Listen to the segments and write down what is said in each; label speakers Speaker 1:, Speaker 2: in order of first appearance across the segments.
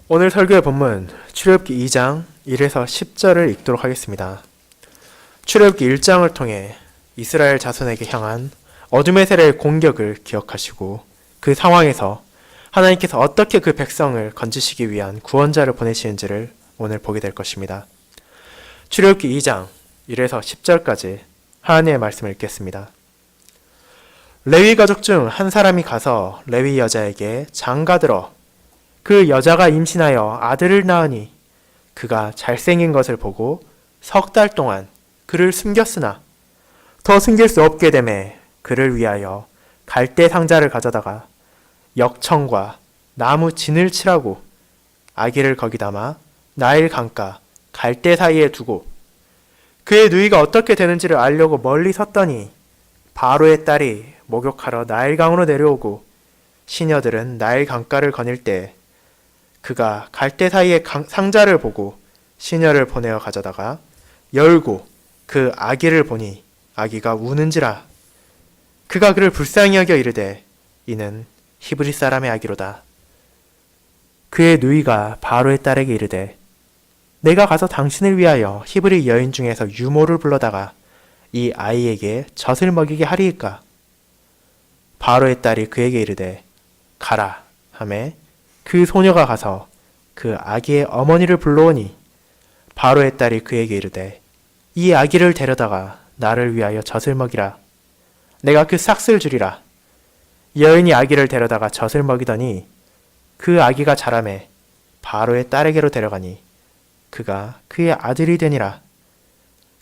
Speaker 1: 오늘 설교의 본문 출애굽기 2장 1에서 10절을 읽도록 하겠습니다. 출애굽기 1장을 통해 이스라엘 자손에게 향한 어둠의 세력의 공격을 기억하시고 그 상황에서 하나님께서 어떻게 그 백성을 건지시기 위한 구원자를 보내시는지를 오늘 보게 될 것입니다. 출애굽기 2장 1에서 10절까지 하나님의 말씀을 읽겠습니다. 레위 가족 중 한 사람이 가서 레위 여자에게 장가들어 그 여자가 임신하여 아들을 낳으니 그가 잘생긴 것을 보고 석 달 동안 그를 숨겼으나 더 숨길 수 없게 되매 그를 위하여 갈대 상자를 가져다가 역청과 나무 진을 칠하고 아기를 거기 담아 나일 강가 갈대 사이에 두고 그의 누이가 어떻게 되는지를 알려고 멀리 섰더니 바로의 딸이 목욕하러 나일강으로 내려오고 시녀들은 나일 강가를 거닐 때 그가 갈대 사이에 상자를 보고 시녀를 보내어 가져다가 열고 그 아기를 보니 아기가 우는지라 그가 그를 불쌍히 여겨 이르되 이는 히브리 사람의 아기로다. 그의 누이가 바로의 딸에게 이르되 내가 가서 당신을 위하여 히브리 여인 중에서 유모를 불러다가 이 아이에게 젖을 먹이게 하리이까. 바로의 딸이 그에게 이르되 가라 하매 그 소녀가 가서 그 아기의 어머니를 불러오니 바로의 딸이 그에게 이르되 이 아기를 데려다가 나를 위하여 젖을 먹이라. 내가 그 싹을 주리라. 여인이 아기를 데려다가 젖을 먹이더니 그 아기가 자라매 바로의 딸에게로 데려가니 그가 그의 아들이 되니라.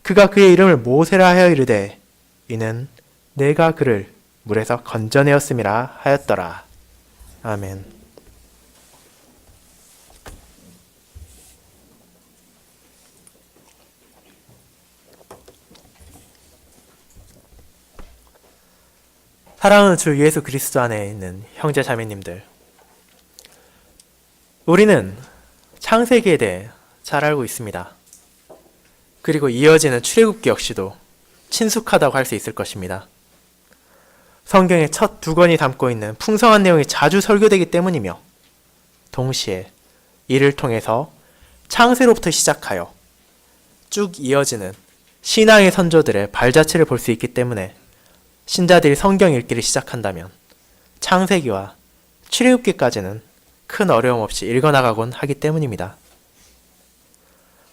Speaker 1: 그가 그의 이름을 모세라 하여 이르되 이는 내가 그를 물에서 건져내었음이라 하였더라. 아멘. 사랑하는 주 예수 그리스도 안에 있는 형제 자매님들, 우리는 창세기에 대해 잘 알고 있습니다. 그리고 이어지는 출애굽기 역시도 친숙하다고 할 수 있을 것입니다. 성경의 첫 두 권이 담고 있는 풍성한 내용이 자주 설교되기 때문이며 동시에 이를 통해서 창세로부터 시작하여 쭉 이어지는 신앙의 선조들의 발자취를 볼 수 있기 때문에 신자들이 성경 읽기를 시작한다면 창세기와 출애굽기까지는 큰 어려움 없이 읽어나가곤 하기 때문입니다.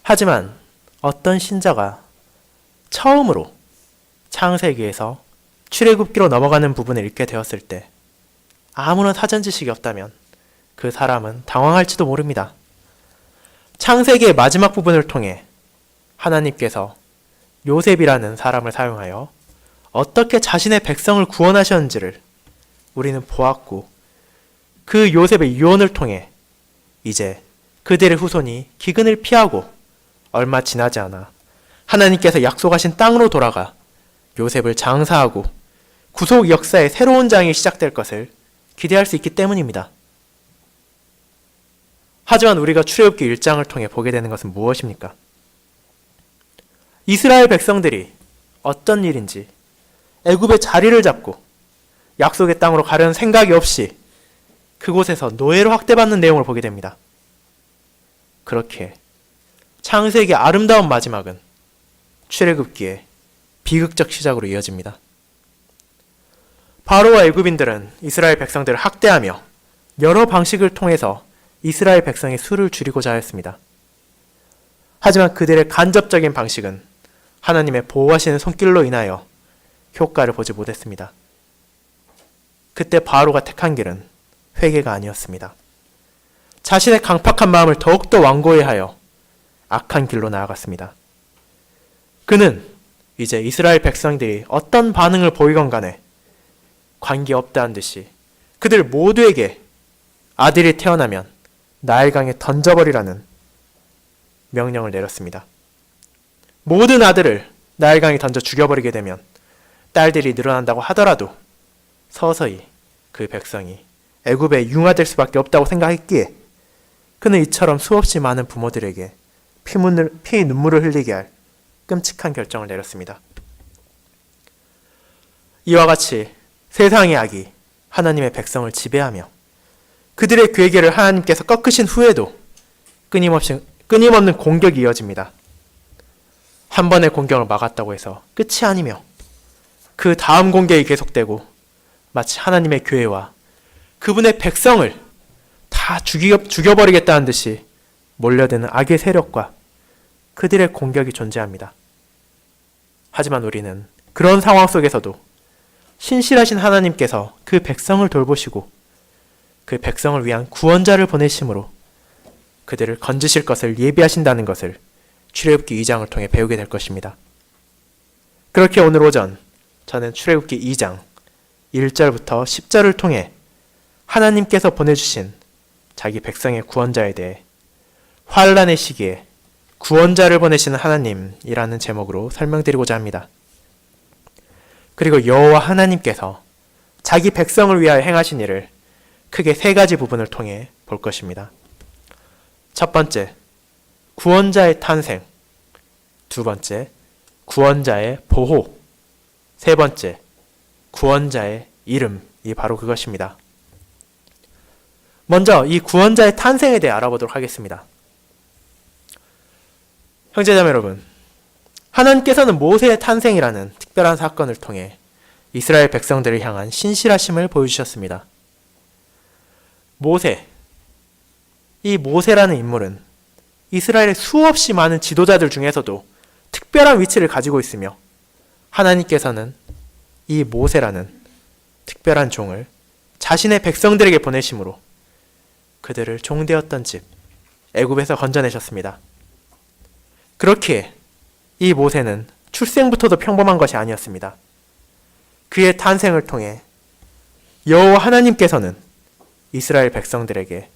Speaker 1: 하지만 어떤 신자가 처음으로 창세기에서 출애굽기로 넘어가는 부분을 읽게 되었을 때 아무런 사전 지식이 없다면 그 사람은 당황할지도 모릅니다. 창세기의 마지막 부분을 통해 하나님께서 요셉이라는 사람을 사용하여 어떻게 자신의 백성을 구원하셨는지를 우리는 보았고 그 요셉의 유언을 통해 이제 그들의 후손이 기근을 피하고 얼마 지나지 않아 하나님께서 약속하신 땅으로 돌아가 요셉을 장사하고 구속 역사의 새로운 장이 시작될 것을 기대할 수 있기 때문입니다. 하지만 우리가 출애굽기 1장을 통해 보게 되는 것은 무엇입니까? 이스라엘 백성들이 어떤 일인지 애굽의 자리를 잡고 약속의 땅으로 가려는 생각이 없이 그곳에서 노예로 학대받는 내용을 보게 됩니다. 그렇게 창세기의 아름다운 마지막은 출애굽기의 비극적 시작으로 이어집니다. 바로와 애굽인들은 이스라엘 백성들을 학대하며 여러 방식을 통해서 이스라엘 백성의 수를 줄이고자 하였습니다. 하지만 그들의 간접적인 방식은 하나님의 보호하시는 손길로 인하여 효과를 보지 못했습니다. 그때 바로가 택한 길은 회개가 아니었습니다. 자신의 강팍한 마음을 더욱더 완고히 하여 악한 길로 나아갔습니다. 그는 이제 이스라엘 백성들이 어떤 반응을 보이건 간에 관계없다는 듯이 그들 모두에게 아들이 태어나면 나일강에 던져버리라는 명령을 내렸습니다. 모든 아들을 나일강에 던져 죽여버리게 되면 딸들이 늘어난다고 하더라도 서서히 그 백성이 애굽에 융화될 수밖에 없다고 생각했기에 그는 이처럼 수없이 많은 부모들에게 피 눈물을 흘리게 할 끔찍한 결정을 내렸습니다. 이와 같이 세상의 악이 하나님의 백성을 지배하며 그들의 괴계를 하나님께서 꺾으신 후에도 끊임없는 공격이 이어집니다. 한 번의 공격을 막았다고 해서 끝이 아니며 그 다음 공격이 계속되고 마치 하나님의 교회와 그분의 백성을 다 죽여버리겠다는 듯이 몰려드는 악의 세력과 그들의 공격이 존재합니다. 하지만 우리는 그런 상황 속에서도 신실하신 하나님께서 그 백성을 돌보시고 그 백성을 위한 구원자를 보내심으로 그들을 건지실 것을 예비하신다는 것을 출애굽기 2장을 통해 배우게 될 것입니다. 그렇게 오늘 오전 저는 출애굽기 2장 1절부터 10절을 통해 하나님께서 보내주신 자기 백성의 구원자에 대해 환란의 시기에 구원자를 보내시는 하나님이라는 제목으로 설명드리고자 합니다. 그리고 여호와 하나님께서 자기 백성을 위하여 행하신 일을 크게 세 가지 부분을 통해 볼 것입니다. 첫 번째, 구원자의 탄생. 두 번째, 구원자의 보호. 세 번째, 구원자의 이름이 바로 그것입니다. 먼저 이 구원자의 탄생에 대해 알아보도록 하겠습니다. 형제자매 여러분, 하나님께서는 모세의 탄생이라는 특별한 사건을 통해 이스라엘 백성들을 향한 신실하심을 보여주셨습니다. 이 모세라는 인물은 이스라엘의 수없이 많은 지도자들 중에서도 특별한 위치를 가지고 있으며 하나님께서는 이 모세라는 특별한 종을 자신의 백성들에게 보내심으로 그들을 종되었던 집 애굽에서 건져내셨습니다. 그렇기에 이 모세는 출생부터도 평범한 것이 아니었습니다. 그의 탄생을 통해 여호와 하나님께서는 이스라엘 백성들에게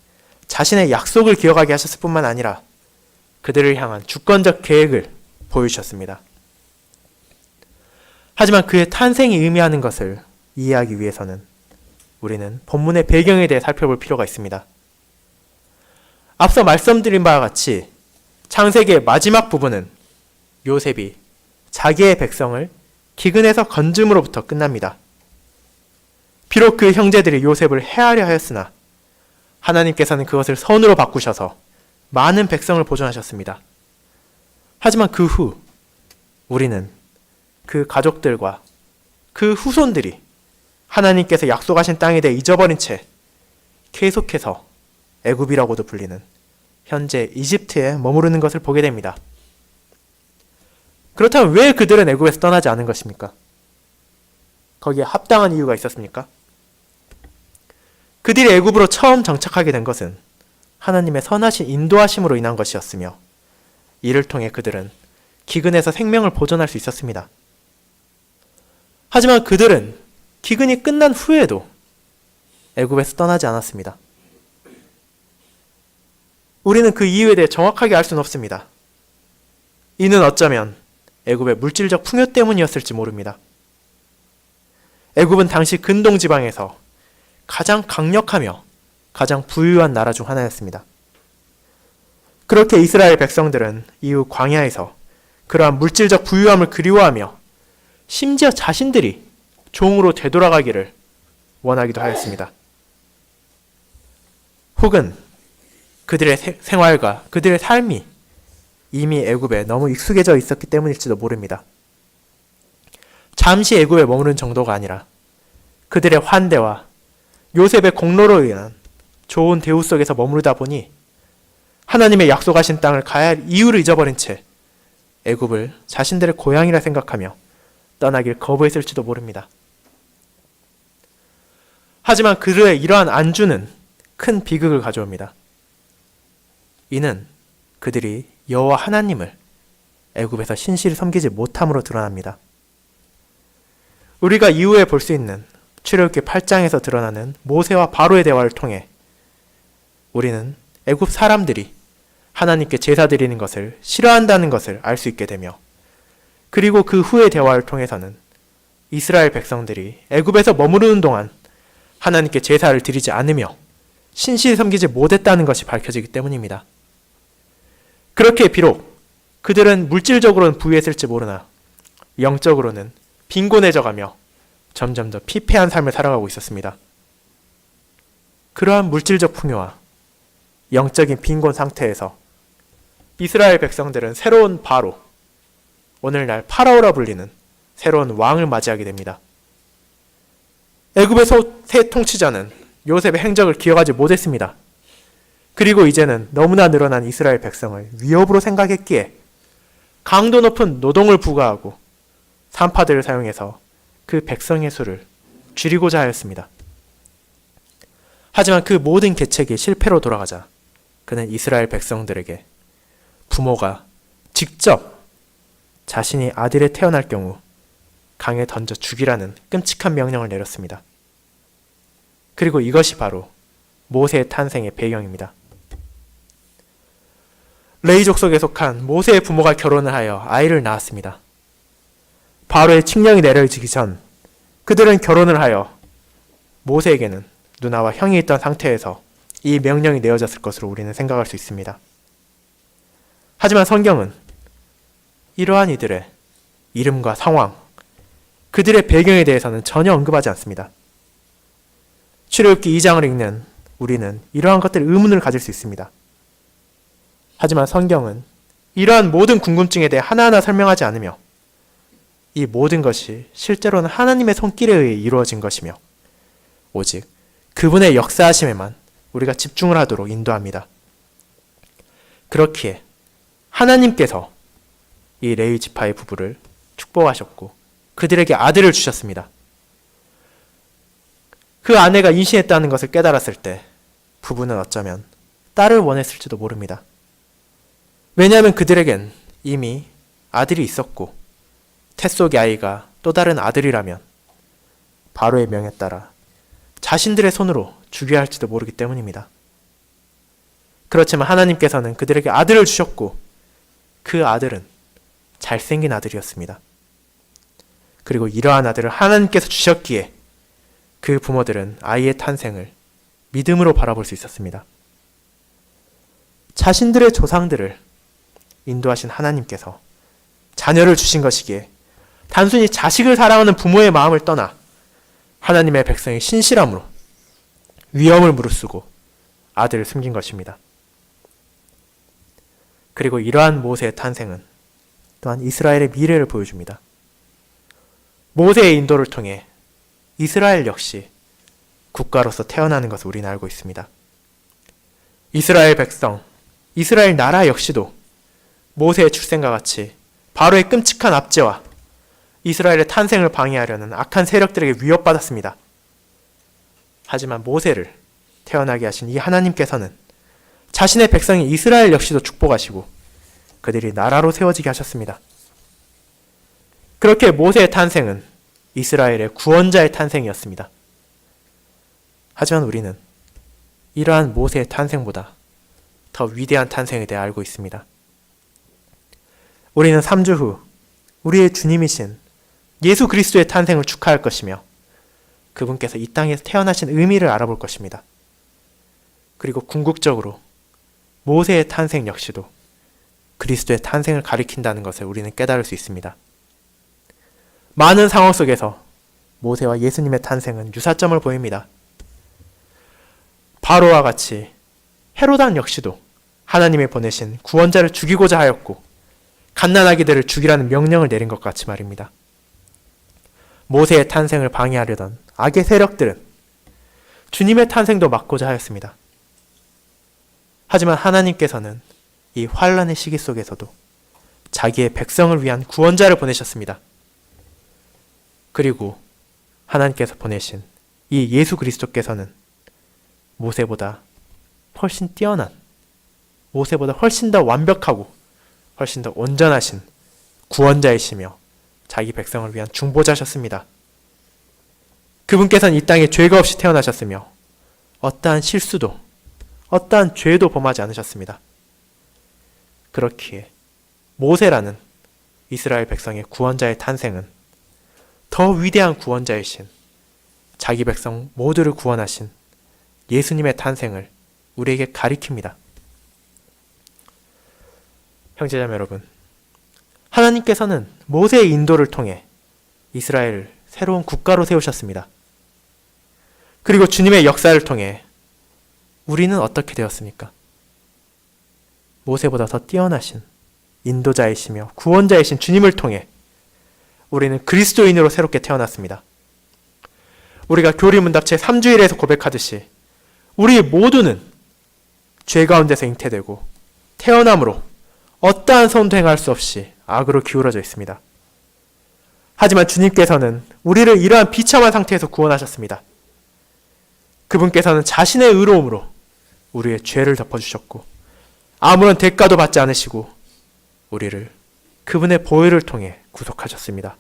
Speaker 1: 자신의 약속을 기억하게 하셨을 뿐만 아니라 그들을 향한 주권적 계획을 보여주셨습니다. 하지만 그의 탄생이 의미하는 것을 이해하기 위해서는 우리는 본문의 배경에 대해 살펴볼 필요가 있습니다. 앞서 말씀드린 바와 같이 창세기의 마지막 부분은 요셉이 자기의 백성을 기근에서 건짐으로부터 끝납니다. 비록 그 형제들이 요셉을 해하려 하였으나 하나님께서는 그것을 선으로 바꾸셔서 많은 백성을 보존하셨습니다. 하지만 그 후 우리는 그 가족들과 그 후손들이 하나님께서 약속하신 땅에 대해 잊어버린 채 계속해서 애굽이라고도 불리는 현재 이집트에 머무르는 것을 보게 됩니다. 그렇다면 왜 그들은 애굽에서 떠나지 않은 것입니까? 거기에 합당한 이유가 있었습니까? 그들이 애굽으로 처음 정착하게 된 것은 하나님의 선하신 인도하심으로 인한 것이었으며 이를 통해 그들은 기근에서 생명을 보존할 수 있었습니다. 하지만 그들은 기근이 끝난 후에도 애굽에서 떠나지 않았습니다. 우리는 그 이유에 대해 정확하게 알 수는 없습니다. 이는 어쩌면 애굽의 물질적 풍요 때문이었을지 모릅니다. 애굽은 당시 근동 지방에서 가장 강력하며 가장 부유한 나라 중 하나였습니다. 그렇게 이스라엘 백성들은 이후 광야에서 그러한 물질적 부유함을 그리워하며 심지어 자신들이 종으로 되돌아가기를 원하기도 하였습니다. 혹은 그들의 생활과 그들의 삶이 이미 애굽에 너무 익숙해져 있었기 때문일지도 모릅니다. 잠시 애굽에 머무른 정도가 아니라 그들의 환대와 요셉의 공로로 인한 좋은 대우 속에서 머무르다 보니 하나님의 약속하신 땅을 가야 할 이유를 잊어버린 채 애굽을 자신들의 고향이라 생각하며 떠나길 거부했을지도 모릅니다. 하지만 그들의 이러한 안주는 큰 비극을 가져옵니다. 이는 그들이 여호와 하나님을 애굽에서 신실히 섬기지 못함으로 드러납니다. 우리가 이후에 볼 수 있는 출애굽기 8장에서 드러나는 모세와 바로의 대화를 통해 우리는 애굽 사람들이 하나님께 제사 드리는 것을 싫어한다는 것을 알 수 있게 되며 그리고 그 후의 대화를 통해서는 이스라엘 백성들이 애굽에서 머무르는 동안 하나님께 제사를 드리지 않으며 신실히 섬기지 못했다는 것이 밝혀지기 때문입니다. 그렇게 비록 그들은 물질적으로는 부유했을지 모르나 영적으로는 빈곤해져가며 점점 더 피폐한 삶을 살아가고 있었습니다. 그러한 물질적 풍요와 영적인 빈곤 상태에서 이스라엘 백성들은 새로운 바로, 오늘날 파라오라 불리는 새로운 왕을 맞이하게 됩니다. 애굽의 새 통치자는 요셉의 행적을 기억하지 못했습니다. 그리고 이제는 너무나 늘어난 이스라엘 백성을 위협으로 생각했기에 강도 높은 노동을 부과하고 산파들을 사용해서 그 백성의 수를 줄이고자 하였습니다. 하지만 그 모든 계책이 실패로 돌아가자 그는 이스라엘 백성들에게 부모가 직접 자신이 아들이 태어날 경우 강에 던져 죽이라는 끔찍한 명령을 내렸습니다. 그리고 이것이 바로 모세의 탄생의 배경입니다. 레위 족속에 속한 모세의 부모가 결혼을 하여 아이를 낳았습니다. 바로의 칙령이 내려지기 전 그들은 결혼을 하여 모세에게는 누나와 형이 있던 상태에서 이 명령이 내어졌을 것으로 우리는 생각할 수 있습니다. 하지만 성경은 이러한 이들의 이름과 상황, 그들의 배경에 대해서는 전혀 언급하지 않습니다. 출애굽기 2장을 읽는 우리는 이러한 것들 의문을 가질 수 있습니다. 하지만 성경은 이러한 모든 궁금증에 대해 하나하나 설명하지 않으며 이 모든 것이 실제로는 하나님의 손길에 의해 이루어진 것이며 오직 그분의 역사하심에만 우리가 집중을 하도록 인도합니다. 그렇기에 하나님께서 이 레위 지파의 부부를 축복하셨고 그들에게 아들을 주셨습니다. 그 아내가 임신했다는 것을 깨달았을 때 부부는 어쩌면 딸을 원했을지도 모릅니다. 왜냐하면 그들에겐 이미 아들이 있었고 태 속의 아이가 또 다른 아들이라면 바로의 명에 따라 자신들의 손으로 죽여야 할지도 모르기 때문입니다. 그렇지만 하나님께서는 그들에게 아들을 주셨고 그 아들은 잘생긴 아들이었습니다. 그리고 이러한 아들을 하나님께서 주셨기에 그 부모들은 아이의 탄생을 믿음으로 바라볼 수 있었습니다. 자신들의 조상들을 인도하신 하나님께서 자녀를 주신 것이기에 단순히 자식을 사랑하는 부모의 마음을 떠나 하나님의 백성의 신실함으로 위험을 무릅쓰고 아들을 숨긴 것입니다. 그리고 이러한 모세의 탄생은 또한 이스라엘의 미래를 보여줍니다. 모세의 인도를 통해 이스라엘 역시 국가로서 태어나는 것을 우리는 알고 있습니다. 이스라엘 백성, 이스라엘 나라 역시도 모세의 출생과 같이 바로의 끔찍한 압제와 이스라엘의 탄생을 방해하려는 악한 세력들에게 위협받았습니다. 하지만 모세를 태어나게 하신 이 하나님께서는 자신의 백성인 이스라엘 역시도 축복하시고 그들이 나라로 세워지게 하셨습니다. 그렇게 모세의 탄생은 이스라엘의 구원자의 탄생이었습니다. 하지만 우리는 이러한 모세의 탄생보다 더 위대한 탄생에 대해 알고 있습니다. 우리는 3주 후 우리의 주님이신 예수 그리스도의 탄생을 축하할 것이며 그분께서 이 땅에서 태어나신 의미를 알아볼 것입니다. 그리고 궁극적으로 모세의 탄생 역시도 그리스도의 탄생을 가리킨다는 것을 우리는 깨달을 수 있습니다. 많은 상황 속에서 모세와 예수님의 탄생은 유사점을 보입니다. 바로와 같이 헤롯 왕 역시도 하나님이 보내신 구원자를 죽이고자 하였고 갓난아기들을 죽이라는 명령을 내린 것 같이 말입니다. 모세의 탄생을 방해하려던 악의 세력들은 주님의 탄생도 막고자 하였습니다. 하지만 하나님께서는 이 환란의 시기 속에서도 자기의 백성을 위한 구원자를 보내셨습니다. 그리고 하나님께서 보내신 이 예수 그리스도께서는 모세보다 훨씬 뛰어난, 모세보다 훨씬 더 완벽하고 훨씬 더 온전하신 구원자이시며 자기 백성을 위한 중보자셨습니다. 그분께서는 이 땅에 죄가 없이 태어나셨으며 어떠한 실수도 어떠한 죄도 범하지 않으셨습니다. 그렇기에 모세라는 이스라엘 백성의 구원자의 탄생은 더 위대한 구원자이신 자기 백성 모두를 구원하신 예수님의 탄생을 우리에게 가리킵니다. 형제자매 여러분, 하나님께서는 모세의 인도를 통해 이스라엘을 새로운 국가로 세우셨습니다. 그리고 주님의 역사를 통해 우리는 어떻게 되었습니까? 모세보다 더 뛰어나신 인도자이시며 구원자이신 주님을 통해 우리는 그리스도인으로 새롭게 태어났습니다. 우리가 교리문답 제3주일에서 고백하듯이 우리 모두는 죄 가운데서 잉태되고 태어남으로 어떠한 선도 행할 수 없이 악으로 기울어져 있습니다. 하지만 주님께서는 우리를 이러한 비참한 상태에서 구원하셨습니다. 그분께서는 자신의 의로움으로 우리의 죄를 덮어주셨고 아무런 대가도 받지 않으시고 우리를 그분의 보혈을 통해 구속하셨습니다.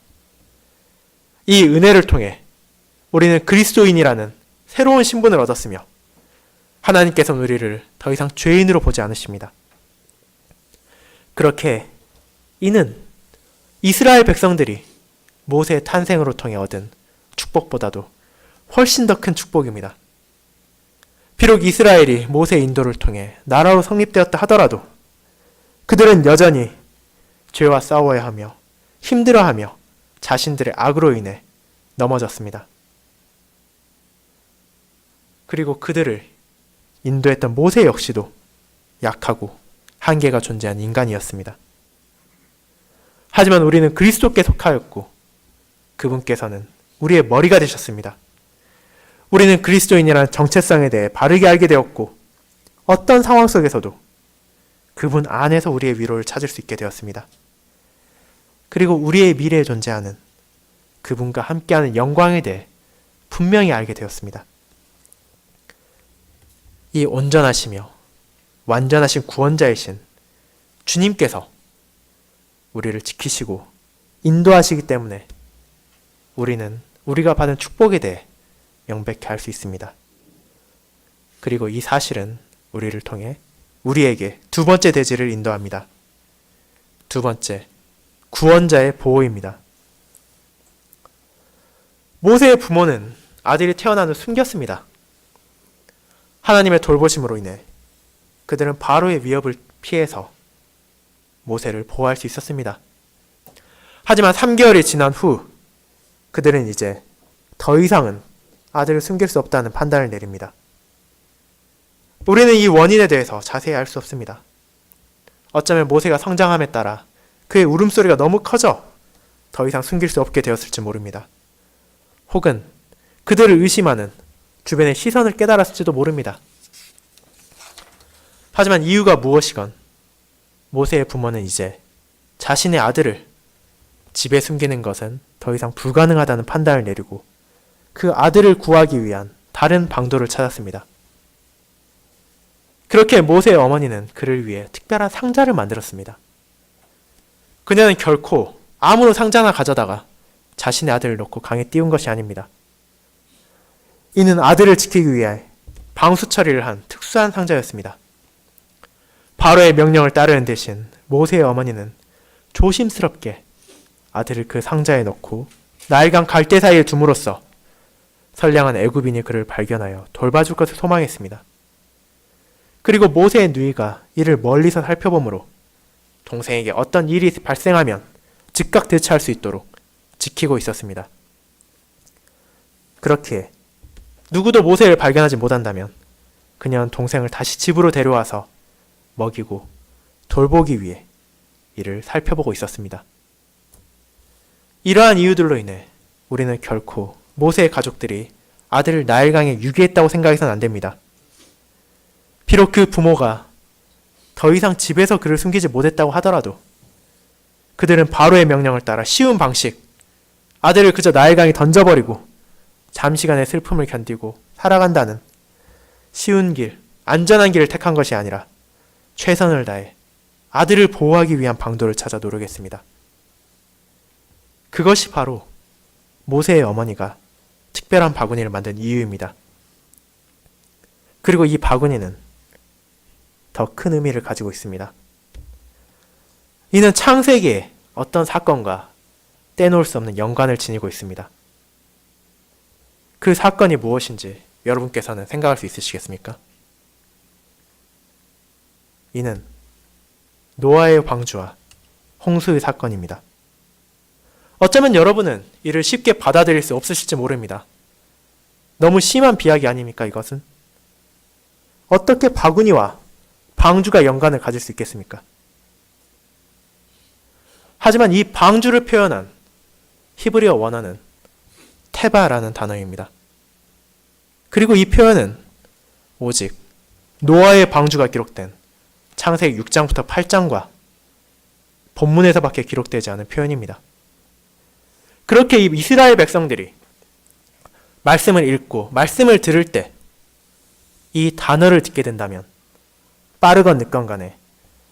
Speaker 1: 이 은혜를 통해 우리는 그리스도인이라는 새로운 신분을 얻었으며 하나님께서는 우리를 더 이상 죄인으로 보지 않으십니다. 그렇게 이는 이스라엘 백성들이 모세의 탄생으로 통해 얻은 축복보다도 훨씬 더 큰 축복입니다. 비록 이스라엘이 모세의 인도를 통해 나라로 성립되었다 하더라도 그들은 여전히 죄와 싸워야 하며 힘들어하며 자신들의 악으로 인해 넘어졌습니다. 그리고 그들을 인도했던 모세 역시도 약하고 한계가 존재한 인간이었습니다. 하지만 우리는 그리스도께 속하였고 그분께서는 우리의 머리가 되셨습니다. 우리는 그리스도인이라는 정체성에 대해 바르게 알게 되었고 어떤 상황 속에서도 그분 안에서 우리의 위로를 찾을 수 있게 되었습니다. 그리고 우리의 미래에 존재하는 그분과 함께하는 영광에 대해 분명히 알게 되었습니다. 이 온전하시며 완전하신 구원자이신 주님께서 우리를 지키시고 인도하시기 때문에 우리는 우리가 받은 축복에 대해 명백히 알 수 있습니다. 그리고 이 사실은 우리를 통해 우리에게 두 번째 대지를 인도합니다. 두 번째, 구원자의 보호입니다. 모세의 부모는 아들이 태어난 후 숨겼습니다. 하나님의 돌보심으로 인해 그들은 바로의 위협을 피해서 모세를 보호할 수 있었습니다. 하지만 3개월이 지난 후 그들은 이제 더 이상은 아들을 숨길 수 없다는 판단을 내립니다. 우리는 이 원인에 대해서 자세히 알 수 없습니다. 어쩌면 모세가 성장함에 따라 그의 울음소리가 너무 커져 더 이상 숨길 수 없게 되었을지 모릅니다. 혹은 그들을 의심하는 주변의 시선을 깨달았을지도 모릅니다. 하지만 이유가 무엇이건 모세의 부모는 이제 자신의 아들을 집에 숨기는 것은 더 이상 불가능하다는 판단을 내리고 그 아들을 구하기 위한 다른 방도를 찾았습니다. 그렇게 모세의 어머니는 그를 위해 특별한 상자를 만들었습니다. 그녀는 결코 아무런 상자나 가져다가 자신의 아들을 놓고 강에 띄운 것이 아닙니다. 이는 아들을 지키기 위해 방수 처리를 한 특수한 상자였습니다. 바로의 명령을 따르는 대신 모세의 어머니는 조심스럽게 아들을 그 상자에 넣고 나일강 갈대 사이에 둠으로써 선량한 애굽인이 그를 발견하여 돌봐줄 것을 소망했습니다. 그리고 모세의 누이가 이를 멀리서 살펴보므로 동생에게 어떤 일이 발생하면 즉각 대처할 수 있도록 지키고 있었습니다. 그렇기에 누구도 모세를 발견하지 못한다면 그녀는 동생을 다시 집으로 데려와서 먹이고 돌보기 위해 이를 살펴보고 있었습니다. 이러한 이유들로 인해 우리는 결코 모세의 가족들이 아들을 나일강에 유기했다고 생각해서는 안 됩니다. 비록 그 부모가 더 이상 집에서 그를 숨기지 못했다고 하더라도 그들은 바로의 명령을 따라 쉬운 방식, 아들을 그저 나일강에 던져버리고 잠시간의 슬픔을 견디고 살아간다는 쉬운 길, 안전한 길을 택한 것이 아니라 최선을 다해 아들을 보호하기 위한 방도를 찾아 노력했습니다. 그것이 바로 모세의 어머니가 특별한 바구니를 만든 이유입니다. 그리고 이 바구니는 더 큰 의미를 가지고 있습니다. 이는 창세기의 어떤 사건과 떼놓을 수 없는 연관을 지니고 있습니다. 그 사건이 무엇인지 여러분께서는 생각할 수 있으시겠습니까? 이는 노아의 방주와 홍수의 사건입니다. 어쩌면 여러분은 이를 쉽게 받아들일 수 없으실지 모릅니다. 너무 심한 비약이 아닙니까, 이것은? 어떻게 바구니와 방주가 연관을 가질 수 있겠습니까? 하지만 이 방주를 표현한 히브리어 원어는 테바라는 단어입니다. 그리고 이 표현은 오직 노아의 방주가 기록된 창세기 6장부터 8장과 본문에서밖에 기록되지 않은 표현입니다. 그렇게 이 이스라엘 백성들이 말씀을 읽고 말씀을 들을 때 이 단어를 듣게 된다면 빠르건 늦건 간에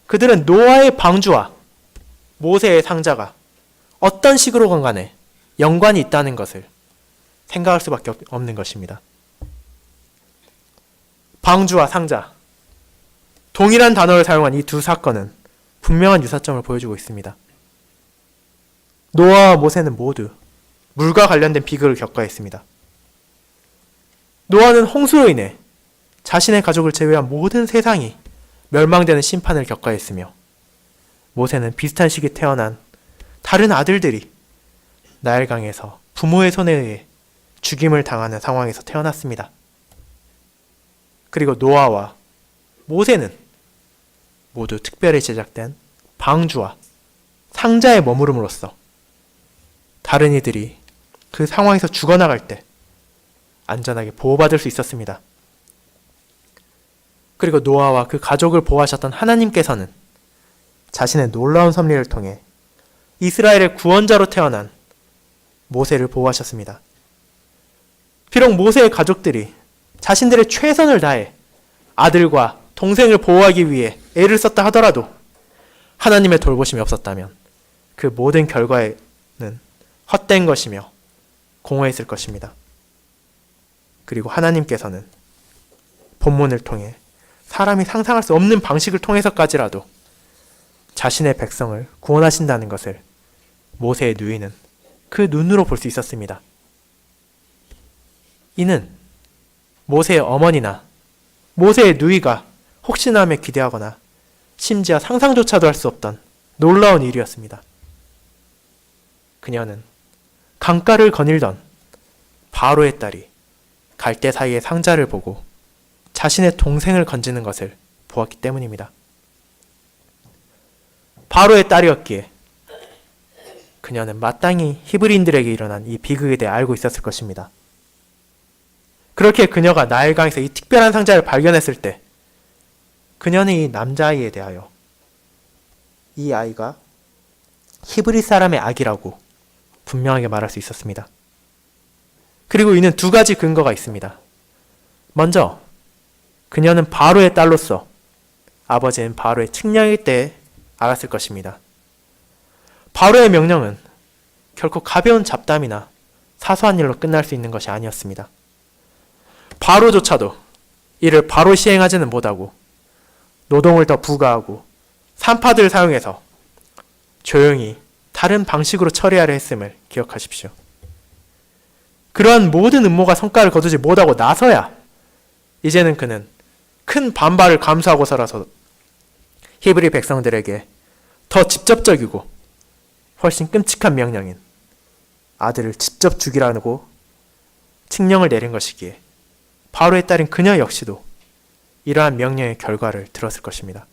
Speaker 1: 그들은 노아의 방주와 모세의 상자가 어떤 식으로건 간에 연관이 있다는 것을 생각할 수밖에 없는 것입니다. 방주와 상자, 동일한 단어를 사용한 이 두 사건은 분명한 유사점을 보여주고 있습니다. 노아와 모세는 모두 물과 관련된 비극을 겪어야 했습니다. 노아는 홍수로 인해 자신의 가족을 제외한 모든 세상이 멸망되는 심판을 겪어야 했으며, 모세는 비슷한 시기에 태어난 다른 아들들이 나일강에서 부모의 손에 의해 죽임을 당하는 상황에서 태어났습니다. 그리고 노아와 모세는 모두 특별히 제작된 방주와 상자에 머무름으로써 다른 이들이 그 상황에서 죽어나갈 때 안전하게 보호받을 수 있었습니다. 그리고 노아와 그 가족을 보호하셨던 하나님께서는 자신의 놀라운 섭리를 통해 이스라엘의 구원자로 태어난 모세를 보호하셨습니다. 비록 모세의 가족들이 자신들의 최선을 다해 아들과 동생을 보호하기 위해 애를 썼다 하더라도 하나님의 돌보심이 없었다면 그 모든 결과에는 헛된 것이며 공허했을 것입니다. 그리고 하나님께서는 본문을 통해 사람이 상상할 수 없는 방식을 통해서까지라도 자신의 백성을 구원하신다는 것을 모세의 누이는 그 눈으로 볼 수 있었습니다. 이는 모세의 어머니나 모세의 누이가 혹시나 하며 기대하거나 심지어 상상조차도 할 수 없던 놀라운 일이었습니다. 그녀는 강가를 거닐던 바로의 딸이 갈대 사이의 상자를 보고 자신의 동생을 건지는 것을 보았기 때문입니다. 바로의 딸이었기에 그녀는 마땅히 히브리인들에게 일어난 이 비극에 대해 알고 있었을 것입니다. 그렇게 그녀가 나일강에서 이 특별한 상자를 발견했을 때 그녀는 이 남자아이에 대하여 이 아이가 히브리 사람의 아기라고 분명하게 말할 수 있었습니다. 그리고 이는 두 가지 근거가 있습니다. 먼저 그녀는 바로의 딸로서 아버지는 바로의 측량일 때 알았을 것입니다. 바로의 명령은 결코 가벼운 잡담이나 사소한 일로 끝날 수 있는 것이 아니었습니다. 바로조차도 이를 바로 시행하지는 못하고 노동을 더 부과하고 산파들을 사용해서 조용히 다른 방식으로 처리하려 했음을 기억하십시오. 그러한 모든 음모가 성과를 거두지 못하고 나서야 이제는 그는 큰 반발을 감수하고서라서 히브리 백성들에게 더 직접적이고 훨씬 끔찍한 명령인 아들을 직접 죽이라고 칙령을 내린 것이기에 바로의 딸인 그녀 역시도 이러한 명령의 결과를 들었을 것입니다.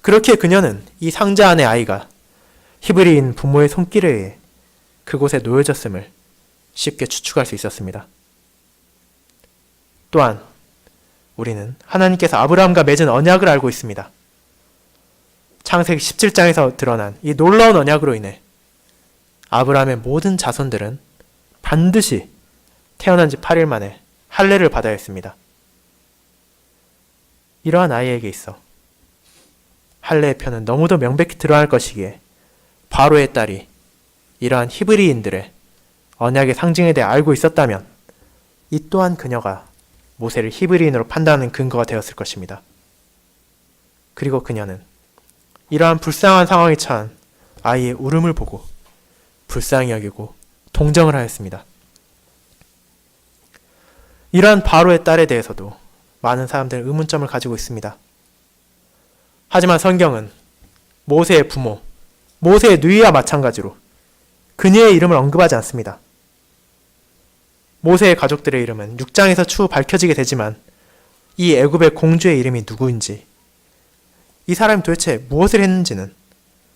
Speaker 1: 그렇게 그녀는 이 상자 안의 아이가 히브리인 부모의 손길에 의해 그곳에 놓여졌음을 쉽게 추측할 수 있었습니다. 또한 우리는 하나님께서 아브라함과 맺은 언약을 알고 있습니다. 창세기 17장에서 드러난 이 놀라운 언약으로 인해 아브라함의 모든 자손들은 반드시 태어난 지 8일 만에 할례를 받아야 했습니다. 이러한 아이에게 있어 할례의 표는 너무도 명백히 드러날 것이기에 바로의 딸이 이러한 히브리인들의 언약의 상징에 대해 알고 있었다면 이 또한 그녀가 모세를 히브리인으로 판단하는 근거가 되었을 것입니다. 그리고 그녀는 이러한 불쌍한 상황에 처한 아이의 울음을 보고 불쌍히 여기고 동정을 하였습니다. 이러한 바로의 딸에 대해서도 많은 사람들은 의문점을 가지고 있습니다. 하지만 성경은 모세의 부모, 모세의 누이와 마찬가지로 그녀의 이름을 언급하지 않습니다. 모세의 가족들의 이름은 6장에서 추후 밝혀지게 되지만 이 애굽의 공주의 이름이 누구인지 이 사람이 도대체 무엇을 했는지는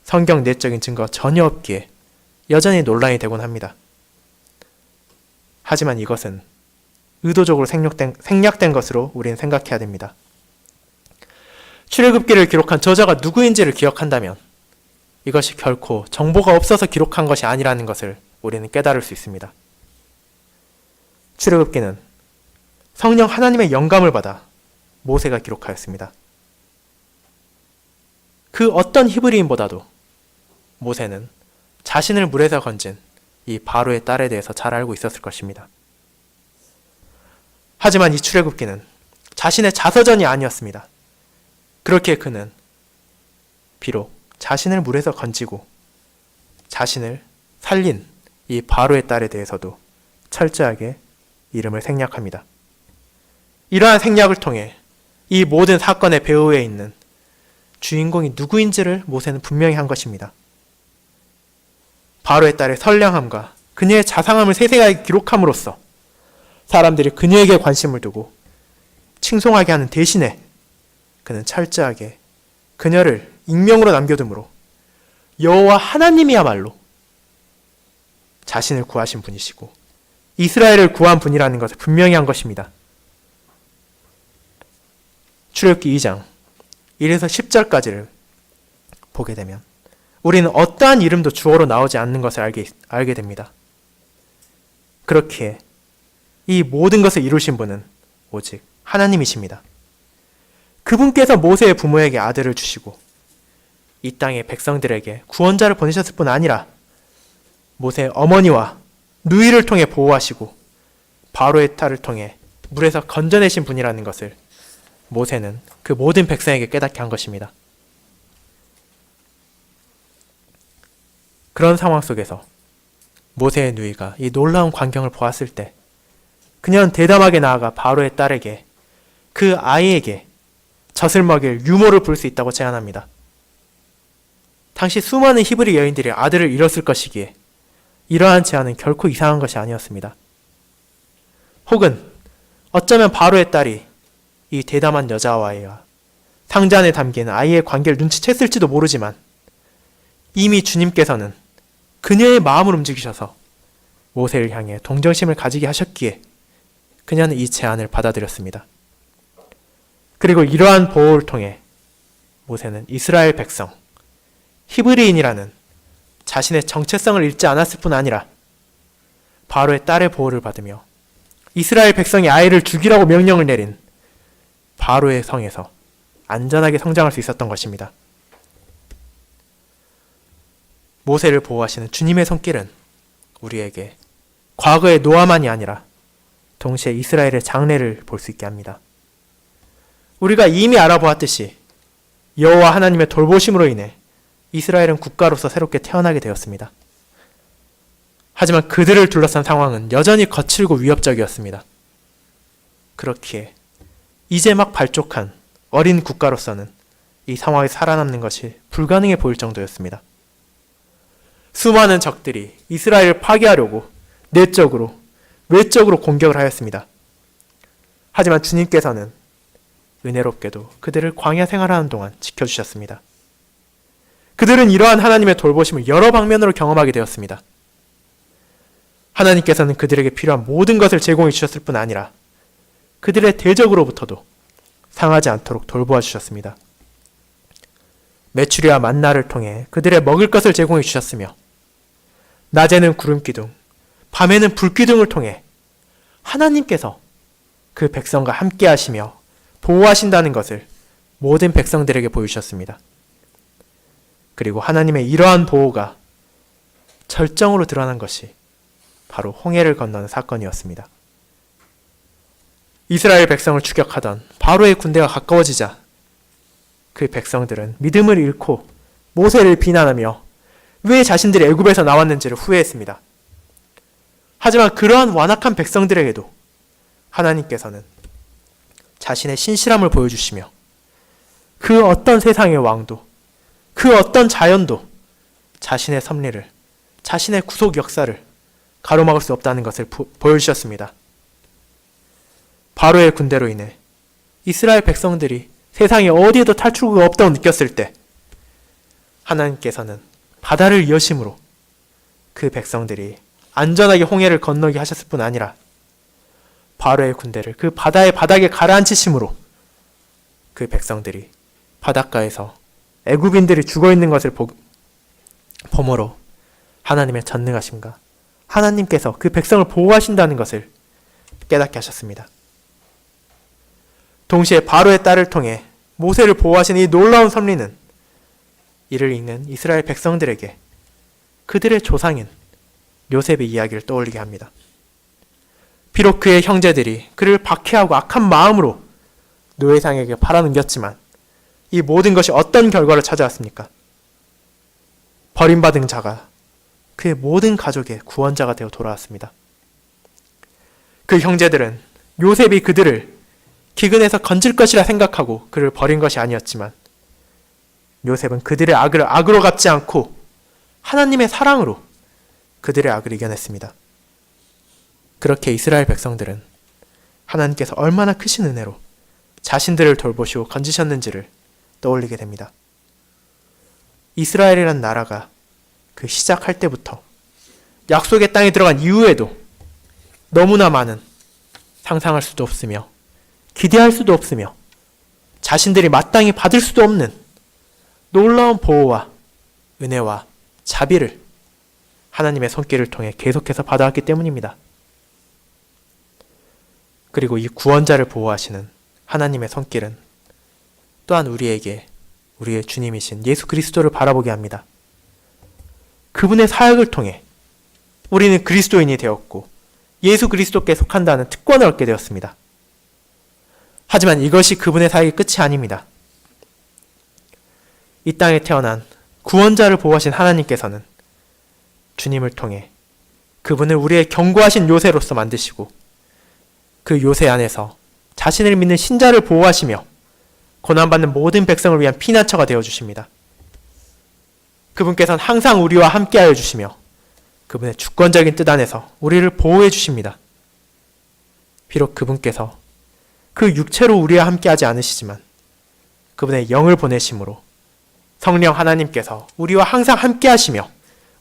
Speaker 1: 성경 내적인 증거 전혀 없기에 여전히 논란이 되곤 합니다. 하지만 이것은 의도적으로 생략된 것으로 우리는 생각해야 됩니다. 출애굽기를 기록한 저자가 누구인지를 기억한다면 이것이 결코 정보가 없어서 기록한 것이 아니라는 것을 우리는 깨달을 수 있습니다. 출애굽기는 성령 하나님의 영감을 받아 모세가 기록하였습니다. 그 어떤 히브리인보다도 모세는 자신을 물에서 건진 이 바로의 딸에 대해서 잘 알고 있었을 것입니다. 하지만 이 출애굽기는 자신의 자서전이 아니었습니다. 그렇기에 그는 비록 자신을 물에서 건지고 자신을 살린 이 바로의 딸에 대해서도 철저하게 이름을 생략합니다. 이러한 생략을 통해 이 모든 사건의 배후에 있는 주인공이 누구인지를 모세는 분명히 한 것입니다. 바로의 딸의 선량함과 그녀의 자상함을 세세하게 기록함으로써 사람들이 그녀에게 관심을 두고 칭송하게 하는 대신에 그는 철저하게 그녀를 익명으로 남겨두므로 여호와 하나님이야말로 자신을 구하신 분이시고 이스라엘을 구한 분이라는 것을 분명히 한 것입니다. 출애굽기 2장 1에서 10절까지를 보게 되면 우리는 어떠한 이름도 주어로 나오지 않는 것을 알게 됩니다. 그렇기에 이 모든 것을 이루신 분은 오직 하나님이십니다. 그분께서 모세의 부모에게 아들을 주시고 이 땅의 백성들에게 구원자를 보내셨을 뿐 아니라 모세의 어머니와 누이를 통해 보호하시고 바로의 딸을 통해 물에서 건져내신 분이라는 것을 모세는 그 모든 백성에게 깨닫게 한 것입니다. 그런 상황 속에서 모세의 누이가 이 놀라운 광경을 보았을 때 그녀는 대담하게 나아가 바로의 딸에게 그 아이에게 젖을 먹일 유모를 부를 수 있다고 제안합니다. 당시 수많은 히브리 여인들이 아들을 잃었을 것이기에 이러한 제안은 결코 이상한 것이 아니었습니다. 혹은 어쩌면 바로의 딸이 이 대담한 여자와의 상자 안에 담긴 아이의 관계를 눈치챘을지도 모르지만 이미 주님께서는 그녀의 마음을 움직이셔서 모세를 향해 동정심을 가지게 하셨기에 그녀는 이 제안을 받아들였습니다. 그리고 이러한 보호를 통해 모세는 이스라엘 백성, 히브리인이라는 자신의 정체성을 잃지 않았을 뿐 아니라 바로의 딸의 보호를 받으며 이스라엘 백성이 아이를 죽이라고 명령을 내린 바로의 성에서 안전하게 성장할 수 있었던 것입니다. 모세를 보호하시는 주님의 손길은 우리에게 과거의 노아만이 아니라 동시에 이스라엘의 장래를 볼 수 있게 합니다. 우리가 이미 알아보았듯이 여호와 하나님의 돌보심으로 인해 이스라엘은 국가로서 새롭게 태어나게 되었습니다. 하지만 그들을 둘러싼 상황은 여전히 거칠고 위협적이었습니다. 그렇기에 이제 막 발족한 어린 국가로서는 이 상황에 살아남는 것이 불가능해 보일 정도였습니다. 수많은 적들이 이스라엘을 파괴하려고 내적으로, 외적으로 공격을 하였습니다. 하지만 주님께서는 은혜롭게도 그들을 광야 생활하는 동안 지켜주셨습니다. 그들은 이러한 하나님의 돌보심을 여러 방면으로 경험하게 되었습니다. 하나님께서는 그들에게 필요한 모든 것을 제공해 주셨을 뿐 아니라 그들의 대적으로부터도 상하지 않도록 돌보아 주셨습니다. 메추리와 만나를 통해 그들의 먹을 것을 제공해 주셨으며 낮에는 구름기둥, 밤에는 불기둥을 통해 하나님께서 그 백성과 함께 하시며 보호하신다는 것을 모든 백성들에게 보여주셨습니다. 그리고 하나님의 이러한 보호가 절정으로 드러난 것이 바로 홍해를 건너는 사건이었습니다. 이스라엘 백성을 추격하던 바로의 군대가 가까워지자 그 백성들은 믿음을 잃고 모세를 비난하며 왜 자신들이 애굽에서 나왔는지를 후회했습니다. 하지만 그러한 완악한 백성들에게도 하나님께서는 자신의 신실함을 보여주시며 그 어떤 세상의 왕도 그 어떤 자연도 자신의 섭리를, 자신의 구속 역사를 가로막을 수 없다는 것을 보여주셨습니다. 바로의 군대로 인해 이스라엘 백성들이 세상에 어디에도 탈출구가 없다고 느꼈을 때 하나님께서는 바다를 여심으로 그 백성들이 안전하게 홍해를 건너게 하셨을 뿐 아니라 바로의 군대를 그 바다의 바닥에 가라앉히심으로 그 백성들이 바닷가에서 애굽인들이 죽어있는 것을 보므로 하나님의 전능하심과 하나님께서 그 백성을 보호하신다는 것을 깨닫게 하셨습니다. 동시에 바로의 딸을 통해 모세를 보호하신 이 놀라운 섭리는 이를 읽는 이스라엘 백성들에게 그들의 조상인 요셉의 이야기를 떠올리게 합니다. 비록 그의 형제들이 그를 박해하고 악한 마음으로 노예상에게 팔아넘겼지만 이 모든 것이 어떤 결과를 찾아왔습니까? 버림받은 자가 그의 모든 가족의 구원자가 되어 돌아왔습니다. 그 형제들은 요셉이 그들을 기근에서 건질 것이라 생각하고 그를 버린 것이 아니었지만 요셉은 그들의 악을 악으로 갚지 않고 하나님의 사랑으로 그들의 악을 이겨냈습니다. 그렇게 이스라엘 백성들은 하나님께서 얼마나 크신 은혜로 자신들을 돌보시고 건지셨는지를 떠올리게 됩니다. 이스라엘이란 나라가 그 시작할 때부터 약속의 땅에 들어간 이후에도 너무나 많은 상상할 수도 없으며 기대할 수도 없으며 자신들이 마땅히 받을 수도 없는 놀라운 보호와 은혜와 자비를 하나님의 손길을 통해 계속해서 받아왔기 때문입니다. 그리고 이 구원자를 보호하시는 하나님의 손길은 또한 우리에게 우리의 주님이신 예수 그리스도를 바라보게 합니다. 그분의 사역을 통해 우리는 그리스도인이 되었고 예수 그리스도께 속한다는 특권을 얻게 되었습니다. 하지만 이것이 그분의 사역의 끝이 아닙니다. 이 땅에 태어난 구원자를 보호하신 하나님께서는 주님을 통해 그분을 우리의 견고하신 요새로서 만드시고 그 요새 안에서 자신을 믿는 신자를 보호하시며 고난받는 모든 백성을 위한 피난처가 되어주십니다. 그분께서는 항상 우리와 함께하여 주시며 그분의 주권적인 뜻 안에서 우리를 보호해 주십니다. 비록 그분께서 그 육체로 우리와 함께하지 않으시지만 그분의 영을 보내심으로 성령 하나님께서 우리와 항상 함께하시며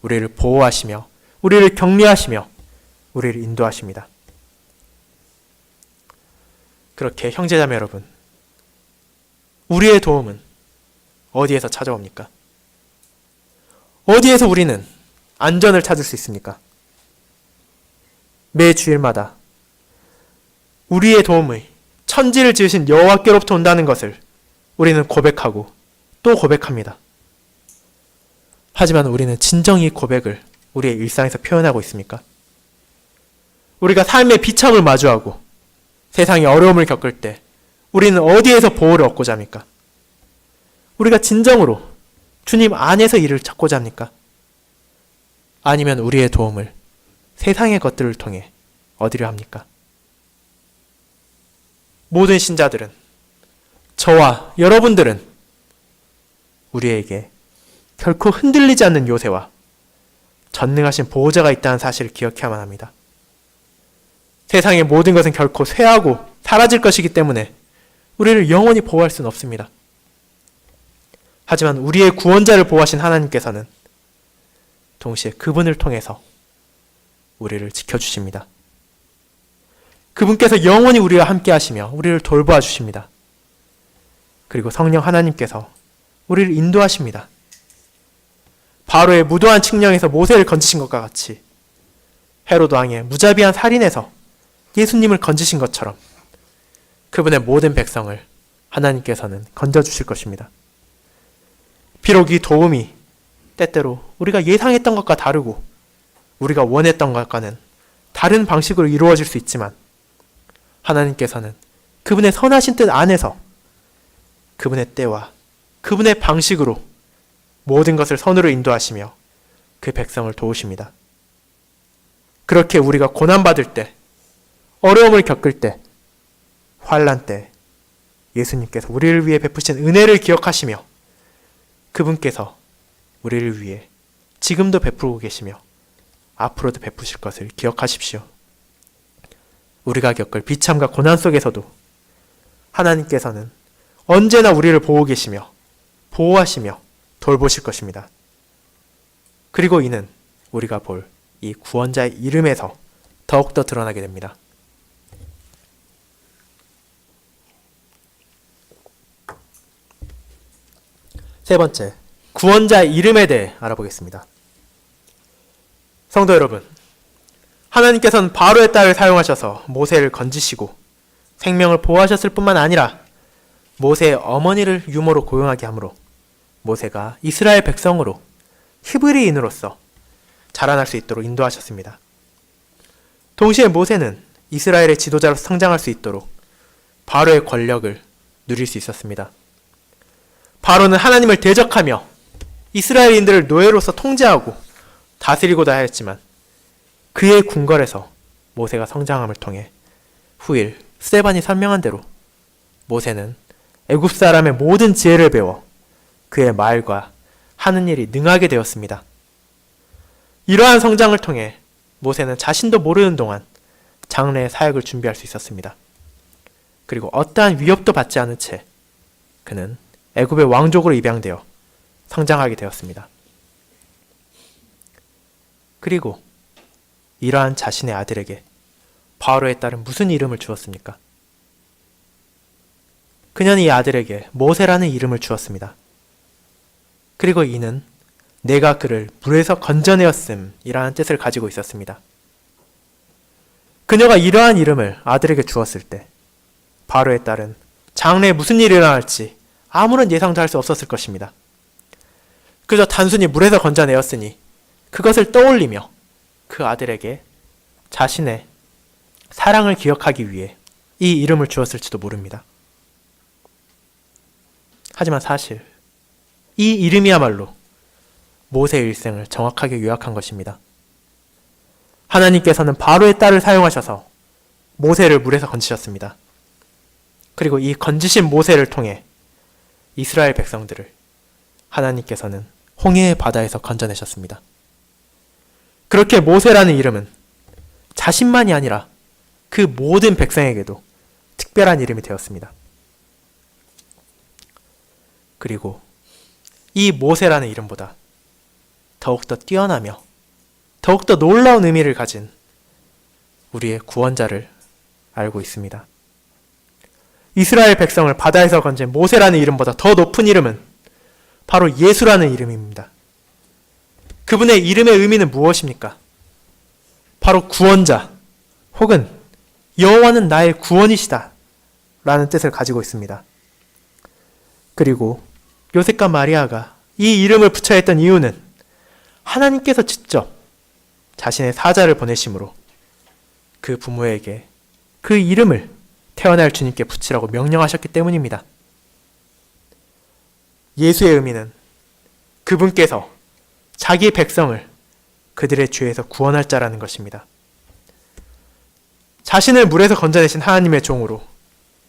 Speaker 1: 우리를 보호하시며 우리를 격려하시며 우리를 인도하십니다. 그렇게 형제자매 여러분, 우리의 도움은 어디에서 찾아옵니까? 어디에서 우리는 안전을 찾을 수 있습니까? 매 주일마다 우리의 도움의 천지를 지으신 여호와께로부터 온다는 것을 우리는 고백하고 또 고백합니다. 하지만 우리는 진정 이 고백을 우리의 일상에서 표현하고 있습니까? 우리가 삶의 비참을 마주하고 세상의 어려움을 겪을 때 우리는 어디에서 보호를 얻고자 합니까? 우리가 진정으로 주님 안에서 일을 찾고자 합니까? 아니면 우리의 도움을 세상의 것들을 통해 얻으려 합니까? 모든 신자들은, 저와 여러분들은 우리에게 결코 흔들리지 않는 요새와 전능하신 보호자가 있다는 사실을 기억해야만 합니다. 세상의 모든 것은 결코 쇠하고 사라질 것이기 때문에 우리를 영원히 보호할 수는 없습니다. 하지만 우리의 구원자를 보호하신 하나님께서는 동시에 그분을 통해서 우리를 지켜주십니다. 그분께서 영원히 우리와 함께 하시며 우리를 돌보아 주십니다. 그리고 성령 하나님께서 우리를 인도하십니다. 바로의 무도한 칙령에서 모세를 건지신 것과 같이 헤롯 왕의 무자비한 살인에서 예수님을 건지신 것처럼 그분의 모든 백성을 하나님께서는 건져주실 것입니다. 비록 이 도움이 때때로 우리가 예상했던 것과 다르고 우리가 원했던 것과는 다른 방식으로 이루어질 수 있지만 하나님께서는 그분의 선하신 뜻 안에서 그분의 때와 그분의 방식으로 모든 것을 선으로 인도하시며 그 백성을 도우십니다. 그렇게 우리가 고난받을 때, 어려움을 겪을 때, 환난 때 예수님께서 우리를 위해 베푸신 은혜를 기억하시며 그분께서 우리를 위해 지금도 베푸고 계시며 앞으로도 베푸실 것을 기억하십시오. 우리가 겪을 비참과 고난 속에서도 하나님께서는 언제나 우리를 보고 계시며 보호하시며 돌보실 것입니다. 그리고 이는 우리가 볼 이 구원자의 이름에서 더욱더 드러나게 됩니다. 세 번째, 구원자의 이름에 대해 알아보겠습니다. 성도 여러분, 하나님께서는 바로의 딸을 사용하셔서 모세를 건지시고 생명을 보호하셨을 뿐만 아니라 모세의 어머니를 유모로 고용하게 하므로 모세가 이스라엘 백성으로 히브리인으로서 자라날 수 있도록 인도하셨습니다. 동시에 모세는 이스라엘의 지도자로 성장할 수 있도록 바로의 권력을 누릴 수 있었습니다. 바로는 하나님을 대적하며 이스라엘인들을 노예로서 통제하고 다스리고자 하였지만 그의 궁궐에서 모세가 성장함을 통해 후일 스데반이 설명한 대로 모세는 애굽 사람의 모든 지혜를 배워 그의 말과 하는 일이 능하게 되었습니다. 이러한 성장을 통해 모세는 자신도 모르는 동안 장래의 사역을 준비할 수 있었습니다. 그리고 어떠한 위협도 받지 않은 채 그는 애굽의 왕족으로 입양되어 성장하게 되었습니다. 그리고 이러한 자신의 아들에게 바로의 딸은 무슨 이름을 주었습니까? 그녀는 이 아들에게 모세라는 이름을 주었습니다. 그리고 이는 내가 그를 물에서 건져내었음이라는 뜻을 가지고 있었습니다. 그녀가 이러한 이름을 아들에게 주었을 때 바로의 딸은 장래에 무슨 일이 일어날지 아무런 예상도 할 수 없었을 것입니다. 그저 단순히 물에서 건져내었으니 그것을 떠올리며 그 아들에게 자신의 사랑을 기억하기 위해 이 이름을 주었을지도 모릅니다. 하지만 사실 이 이름이야말로 모세의 일생을 정확하게 요약한 것입니다. 하나님께서는 바로의 딸을 사용하셔서 모세를 물에서 건지셨습니다. 그리고 이 건지신 모세를 통해 이스라엘 백성들을 하나님께서는 홍해의 바다에서 건져내셨습니다. 그렇게 모세라는 이름은 자신만이 아니라 그 모든 백성에게도 특별한 이름이 되었습니다. 그리고 이 모세라는 이름보다 더욱더 뛰어나며 더욱더 놀라운 의미를 가진 우리의 구원자를 알고 있습니다. 이스라엘 백성을 바다에서 건진 모세라는 이름보다 더 높은 이름은 바로 예수라는 이름입니다. 그분의 이름의 의미는 무엇입니까? 바로 구원자 혹은 여호와는 나의 구원이시다 라는 뜻을 가지고 있습니다. 그리고 요셉과 마리아가 이 이름을 붙여야 했던 이유는 하나님께서 직접 자신의 사자를 보내심으로 그 부모에게 그 이름을 태어날 주님께 붙이라고 명령하셨기 때문입니다. 예수의 의미는 그분께서 자기 백성을 그들의 죄에서 구원할 자라는 것입니다. 자신을 물에서 건져내신 하나님의 종으로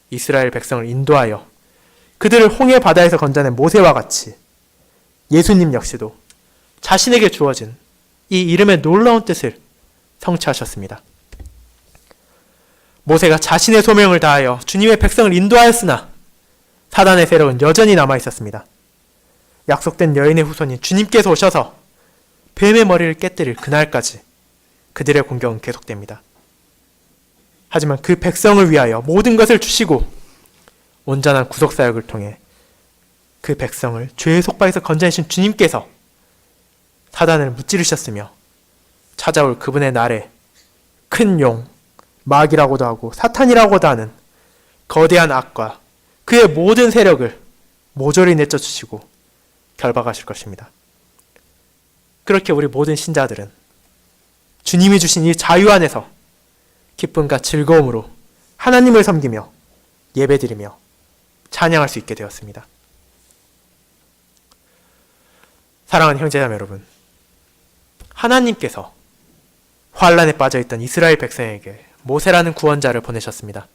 Speaker 1: 이스라엘 백성을 인도하여 그들을 홍해 바다에서 건져낸 모세와 같이 예수님 역시도 자신에게 주어진 이 이름의 놀라운 뜻을 성취하셨습니다. 모세가 자신의 소명을 다하여 주님의 백성을 인도하였으나 사단의 세력은 여전히 남아있었습니다. 약속된 여인의 후손인 주님께서 오셔서 뱀의 머리를 깨뜨릴 그날까지 그들의 공격은 계속됩니다. 하지만 그 백성을 위하여 모든 것을 주시고 온전한 구속사역을 통해 그 백성을 죄의 속박에서 건져내신 주님께서 사단을 무찌르셨으며 찾아올 그분의 날에 큰 용, 마귀라고도 하고 사탄이라고도 하는 거대한 악과 그의 모든 세력을 모조리 내쫓으시고 결박하실 것입니다. 그렇게 우리 모든 신자들은 주님이 주신 이 자유 안에서 기쁨과 즐거움으로 하나님을 섬기며 예배드리며 찬양할 수 있게 되었습니다. 사랑하는 형제자매 여러분, 하나님께서 환란에 빠져있던 이스라엘 백성에게 모세라는 구원자를 보내셨습니다.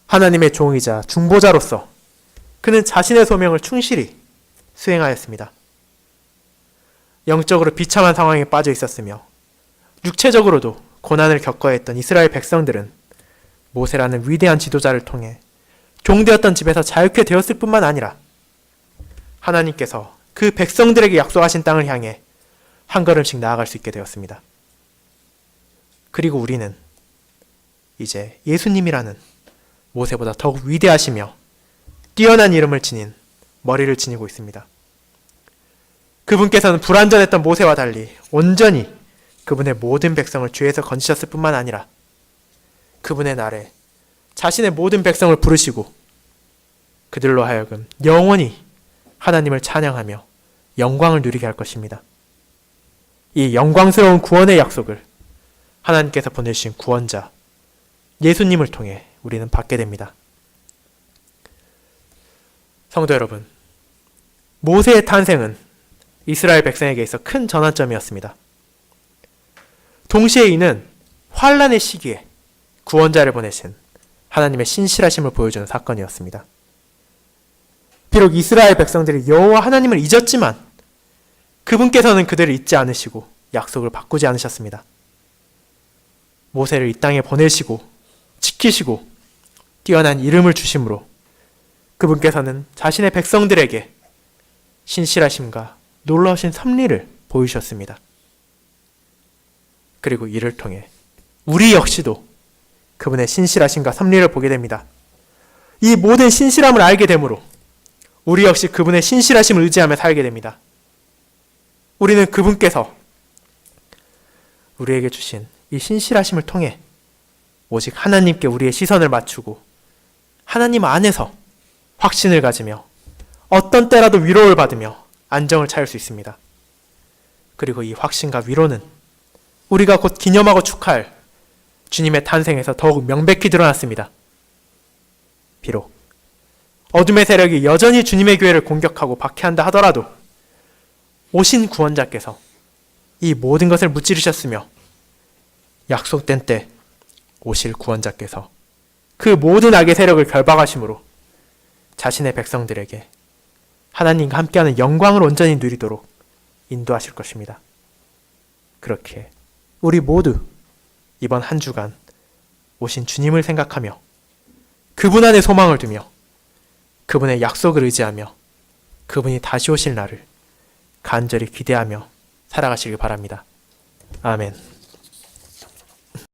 Speaker 1: 하나님의 종이자 중보자로서 그는 자신의 소명을 충실히 수행하였습니다. 영적으로 비참한 상황에 빠져 있었으며 육체적으로도 고난을 겪어야 했던 이스라엘 백성들은 모세라는 위대한 지도자를 통해 종되었던 집에서 자유케 되었을 뿐만 아니라 하나님께서 그 백성들에게 약속하신 땅을 향해 한 걸음씩 나아갈 수 있게 되었습니다. 그리고 우리는 이제 예수님이라는 모세보다 더욱 위대하시며 뛰어난 이름을 지닌 머리를 지니고 있습니다. 그분께서는 불완전했던 모세와 달리 온전히 그분의 모든 백성을 죄에서 건지셨을 뿐만 아니라 그분의 날에 자신의 모든 백성을 부르시고 그들로 하여금 영원히 하나님을 찬양하며 영광을 누리게 할 것입니다. 이 영광스러운 구원의 약속을 하나님께서 보내주신 구원자 예수님을 통해 우리는 받게 됩니다. 성도 여러분, 모세의 탄생은 이스라엘 백성에게 있어 큰 전환점이었습니다. 동시에 이는 환란의 시기에 구원자를 보내신 하나님의 신실하심을 보여주는 사건이었습니다. 비록 이스라엘 백성들이 여호와 하나님을 잊었지만 그분께서는 그들을 잊지 않으시고 약속을 바꾸지 않으셨습니다. 모세를 이 땅에 보내시고 지키시고 뛰어난 이름을 주심으로 그분께서는 자신의 백성들에게 신실하심과 놀라우신 섭리를 보이셨습니다. 그리고 이를 통해 우리 역시도 그분의 신실하심과 섭리를 보게 됩니다. 이 모든 신실함을 알게 되므로 우리 역시 그분의 신실하심을 의지하며 살게 됩니다. 우리는 그분께서 우리에게 주신 이 신실하심을 통해 오직 하나님께 우리의 시선을 맞추고 하나님 안에서 확신을 가지며 어떤 때라도 위로를 받으며 안정을 찾을 수 있습니다. 그리고 이 확신과 위로는 우리가 곧 기념하고 축하할 주님의 탄생에서 더욱 명백히 드러났습니다. 비록 어둠의 세력이 여전히 주님의 교회를 공격하고 박해한다 하더라도 오신 구원자께서 이 모든 것을 무찌르셨으며 약속된 때 오실 구원자께서 그 모든 악의 세력을 결박하심으로 자신의 백성들에게 하나님과 함께하는 영광을 온전히 누리도록 인도하실 것입니다. 그렇게 우리 모두 이번 한 주간 오신 주님을 생각하며 그분 안에 소망을 두며 그분의 약속을 의지하며 그분이 다시 오실 날을 간절히 기대하며 살아가시길 바랍니다. 아멘.